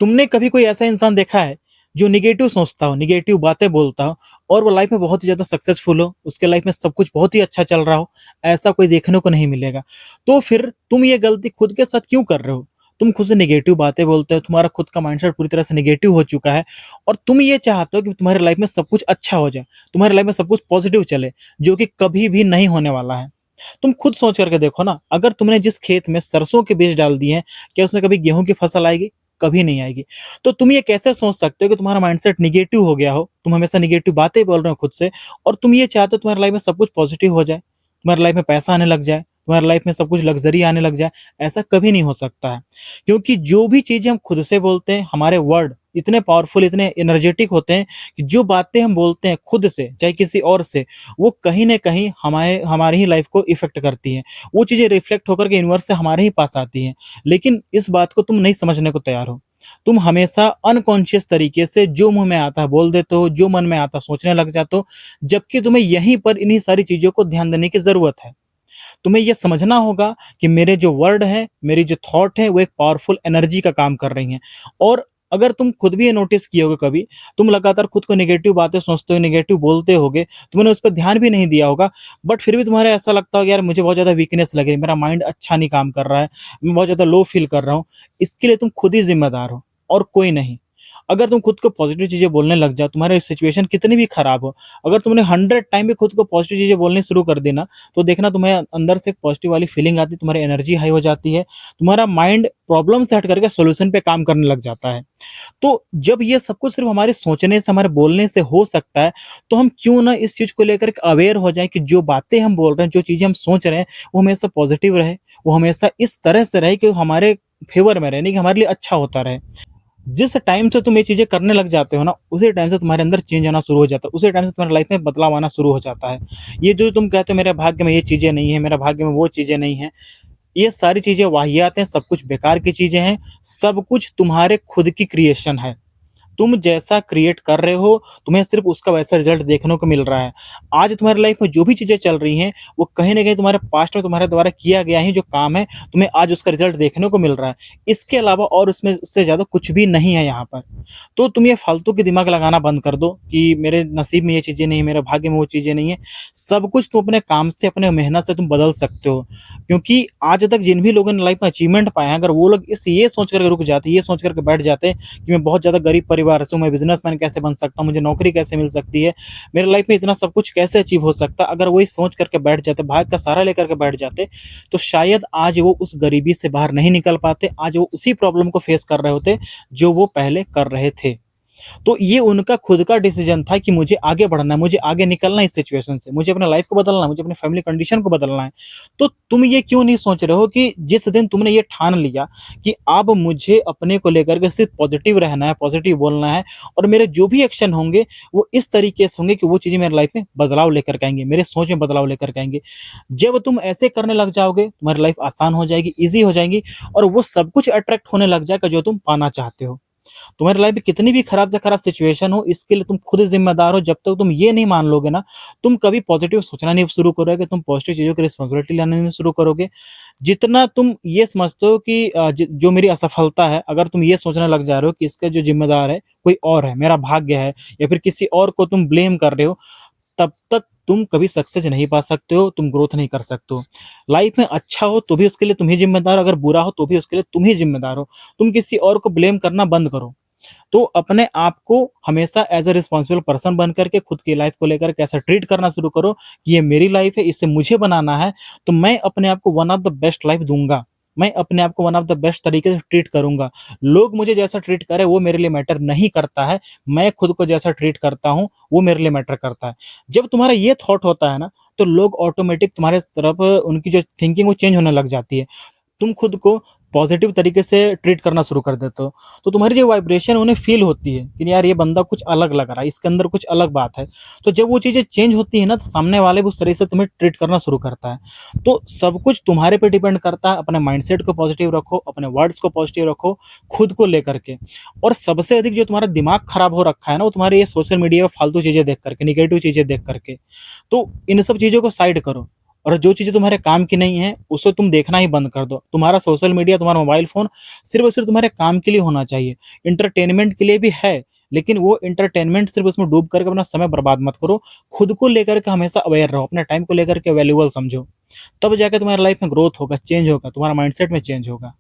तुमने कभी कोई ऐसा इंसान देखा है जो नेगेटिव सोचता हो, नेगेटिव बातें बोलता हो और वो लाइफ में बहुत ही ज़्यादा सक्सेसफुल हो, उसके लाइफ में सब कुछ बहुत ही अच्छा चल रहा हो? ऐसा कोई देखने को नहीं मिलेगा। तो फिर तुम ये गलती खुद के साथ क्यों कर रहे हो? तुम खुद से नेगेटिव बातें बोलते हो, तुम्हारा खुद का माइंडसेट पूरी तरह से नेगेटिव हो चुका है और तुम ये चाहते हो कि तुम्हारी लाइफ में सब कुछ अच्छा हो जाए, तुम्हारी लाइफ में सब कुछ पॉजिटिव चले, जो कि कभी भी नहीं होने वाला है। तुम खुद सोच करके देखो ना, अगर तुमने जिस खेत में सरसों के बीज डाल दिए हैं, क्या उसमें कभी गेहूँ की फसल आएगी? कभी नहीं आएगी। तो तुम ये कैसे सोच सकते हो कि तुम्हारा माइंडसेट नेगेटिव हो गया हो, तुम हमेशा नेगेटिव बातें बोल रहे हो खुद से और तुम ये चाहते हो तुम्हारी लाइफ में सब कुछ पॉजिटिव हो जाए, तुम्हारी लाइफ में पैसा आने लग जाए, तुम्हारी लाइफ में सब कुछ लग्ज़री आने लग जाए, ऐसा कभी नहीं हो सकता है। क्योंकि जो भी चीज़ें हम खुद से बोलते हैं, हमारे वर्ड इतने पावरफुल, इतने एनर्जेटिक होते हैं कि जो बातें हम बोलते हैं खुद से, चाहे किसी और से, वो कहीं न कहीं हमारी ही लाइफ को इफ़ेक्ट करती हैं। वो चीज़ें रिफ्लेक्ट होकर के यूनिवर्स से हमारे ही पास आती हैं। लेकिन इस बात को तुम नहीं समझने को तैयार हो। तुम हमेशा अनकॉन्शियस तरीके से जो मुँह में आता है बोल देते हो, जो मन में आता है सोचने लग जाते हो, जबकि तुम्हें यहीं पर इन्हीं सारी चीज़ों को ध्यान देने की ज़रूरत है। तुम्हें ये समझना होगा कि मेरे जो वर्ड हैं, मेरी जो थॉट है, वो एक पावरफुल एनर्जी का काम कर रही हैं। और अगर तुम खुद भी ये नोटिस किए होगे कभी, तुम लगातार खुद को नेगेटिव बातें सोचते हो, नेगेटिव बोलते होगे, तुमने उस पे ध्यान भी नहीं दिया होगा, बट फिर भी तुम्हारा ऐसा लगता होगा यार मुझे बहुत ज़्यादा वीकनेस लग रही है, मेरा माइंड अच्छा नहीं काम कर रहा है, मैं बहुत ज़्यादा लो फील कर रहा हूँ। इसके लिए तुम खुद ही ज़िम्मेदार हो और कोई नहीं। अगर तुम खुद को पॉजिटिव चीज़ें बोलने लग जाओ, तुम्हारी सिचुएशन कितनी भी खराब हो, अगर तुमने 100 टाइम भी खुद को पॉजिटिव चीज़ें बोलनी शुरू कर दी ना, तो देखना तुम्हें अंदर से एक पॉजिटिव वाली फीलिंग आती है, तुम्हारी एनर्जी हाई हो जाती है, तुम्हारा माइंड प्रॉब्लम से हट करके सॉल्यूशन पे काम करने लग जाता है। तो जब ये सब कुछ सिर्फ़ हमारे सोचने से, हमारे बोलने से हो सकता है, तो हम क्यों ना इस चीज़ को लेकर के अवेयर हो जाएँ कि जो बातें हम बोल रहे हैं, जो चीज़ें हम सोच रहे हैं, वो हमेशा पॉजिटिव रहे, वो हमेशा इस तरह से रहे कि हमारे फ़ेवर में रहे, नहीं कि हमारे लिए अच्छा होता रहे। जिस टाइम से तुम ये चीज़ें करने लग जाते हो ना, उसी टाइम से तुम्हारे अंदर चेंज आना शुरू हो जाता है, उसी टाइम से तुम्हारी लाइफ़ में बदलाव आना शुरू हो जाता है। ये जो तुम कहते हो मेरे भाग्य में ये चीज़ें नहीं है, मेरे भाग्य में वो चीज़ें नहीं हैं, ये सारी चीज़ें वाहियात हैं, सब कुछ बेकार की चीज़ें हैं, सब कुछ तुम्हारे खुद की क्रिएशन है। तुम जैसा क्रिएट कर रहे हो, तुम्हें सिर्फ़ उसका वैसा रिज़ल्ट देखने को मिल रहा है। आज तुम्हारी लाइफ़ में जो भी चीज़ें चल रही हैं, वो कहीं न कहीं तुम्हारे पास्ट में तुम्हारे द्वारा किया गया ही जो काम है, तुम्हें आज उसका रिज़ल्ट देखने को मिल रहा है। इसके अलावा और उसमें उससे ज़्यादा कुछ भी नहीं है यहाँ पर। तो तुम ये फालतू के दिमाग लगाना बंद कर दो कि मेरे नसीब में ये चीज़ें नहीं है, मेरे भाग्य में वो चीज़ें नहीं है। सब कुछ तुम अपने काम से, अपने मेहनत से तुम बदल सकते हो। क्योंकि आज तक जिन भी लोगों ने लाइफ़ में अचीवमेंट पाए हैं, अगर वो लोग ये सोच कर के रुक जाते, ये सोच कर के बैठ जाते कि मैं बहुत ज़्यादा गरीब परिवार से हूँ, मैं बिज़नेसमैन कैसे बन सकता हूँ, मुझे नौकरी कैसे मिल सकती है, मेरे लाइफ़ में इतना सब कुछ कैसे अचीव हो सकता है, अगर वही सोच कर के बैठ जाते, भाग्य का सहारा लेकर के बैठ जाते, तो शायद आज वो उस गरीबी से बाहर नहीं निकल पाते, आज वो उसी प्रॉब्लम को फेस कर रहे होते, जो वो पहले कर रहे थे। तो ये उनका खुद का डिसीजन था कि मुझे आगे बढ़ना है, मुझे आगे निकलना है इस सिचुएशन से, मुझे अपने लाइफ को बदलना है, मुझे अपनी फैमिली कंडीशन को बदलना है। तो तुम ये क्यों नहीं सोच रहे हो कि जिस दिन तुमने ये ठान लिया कि अब मुझे अपने को लेकर के सिर्फ पॉजिटिव रहना है, पॉजिटिव बोलना है और मेरे जो भी एक्शन होंगे, वो इस तरीके से होंगे कि वो चीज़ें मेरी लाइफ में बदलाव लेकर के आएँगे, मेरे सोच में बदलाव लेकर के आएँगे। जब तुम ऐसे करने लग जाओगे, तुम्हारी लाइफ आसान हो जाएगी, ईज़ी हो जाएगी और वो सब कुछ अट्रैक्ट होने लग जाएगा जो तुम पाना चाहते हो। तुम्हारी लाइफ में कितनी भी खराब से खराब सिचुएशन हो, इसके लिए तुम खुद ज़िम्मेदार हो। जब तक तुम ये नहीं मान लोगे ना, तुम कभी पॉज़िटिव सोचना नहीं शुरू करोगे, तुम पॉज़िटिव चीज़ों की रिस्पॉन्सिबिलिटी लेना नहीं शुरू करोगे। जितना तुम ये समझते हो कि जो मेरी असफलता है, अगर तुम ये सोचने लग जा रहे हो कि इसका जो ज़िम्मेदार है, कोई और है, मेरा भाग्य है या फिर किसी और को तुम ब्लेम कर रहे हो, तब तक तुम कभी सक्सेस नहीं पा सकते हो, तुम ग्रोथ नहीं कर सकते हो। लाइफ में अच्छा हो तो भी उसके लिए तुम ही ज़िम्मेदार हो, अगर बुरा हो तो भी उसके लिए तुम ही ज़िम्मेदार हो। तुम किसी और को ब्लेम करना बंद करो। तो अपने आप को हमेशा एज़ अ रिस्पॉन्सिबल पर्सन बन करके खुद की लाइफ़ को लेकर कैसा ट्रीट करना शुरू करो कि ये मेरी लाइफ़ है, इसे मुझे बनाना है, तो मैं अपने आप को one of the best life दूँगा। मैं अपने आप को वन ऑफ द बेस्ट तरीके से ट्रीट करूँगा। लोग मुझे जैसा ट्रीट करें वो मेरे लिए मैटर नहीं करता है, मैं खुद को जैसा ट्रीट करता हूँ, वो मेरे लिए मैटर करता है। जब तुम्हारा ये थॉट होता है ना, तो लोग ऑटोमेटिक तुम्हारे तरफ उनकी जो थिंकिंग वो चेंज होने लग जाती है। तुम खुद को पॉज़िटिव तरीके से ट्रीट करना शुरू कर देते हो। तो तुम्हारी जो वाइब्रेशन उन्हें फ़ील होती है कि यार ये बंदा कुछ अलग लग रहा है, इसके अंदर कुछ अलग बात है। तो जब वो चीज़ें चेंज होती है ना, तो सामने वाले भी उस तरह से तुम्हें ट्रीट करना शुरू करता है। तो सब कुछ तुम्हारे पे डिपेंड करता है, अपने माइंडसेट को पॉज़िटिव रखो, अपने वर्ड्स को पॉज़िटिव रखो, खुद को लेकर के। और सबसे अधिक जो तुम्हारा दिमाग खराब हो रखा है ना, वो तुम्हारे ये सोशल मीडिया पे फालतू चीज़ें देख कर के, नेगेटिव चीज़ें देख कर के। तो इन सब चीज़ों को साइड करो और जो चीज़ें तुम्हारे काम की नहीं है, उसे तुम देखना ही बंद कर दो। तुम्हारा सोशल मीडिया, तुम्हारा मोबाइल फ़ोन सिर्फ़ और सिर्फ़ तुम्हारे काम के लिए होना चाहिए। एंटरटेनमेंट के लिए भी है, लेकिन वो एंटरटेनमेंट सिर्फ़ उसमें डूब कर के अपना समय बर्बाद मत करो। खुद को लेकर के हमेशा अवेयर रहो, अपने टाइम को लेकर के वैल्यूएबल समझो। तब जाके तुम्हारी लाइफ़ में ग्रोथ होगा, चेंज होगा, तुम्हारा माइंडसेट में चेंज होगा।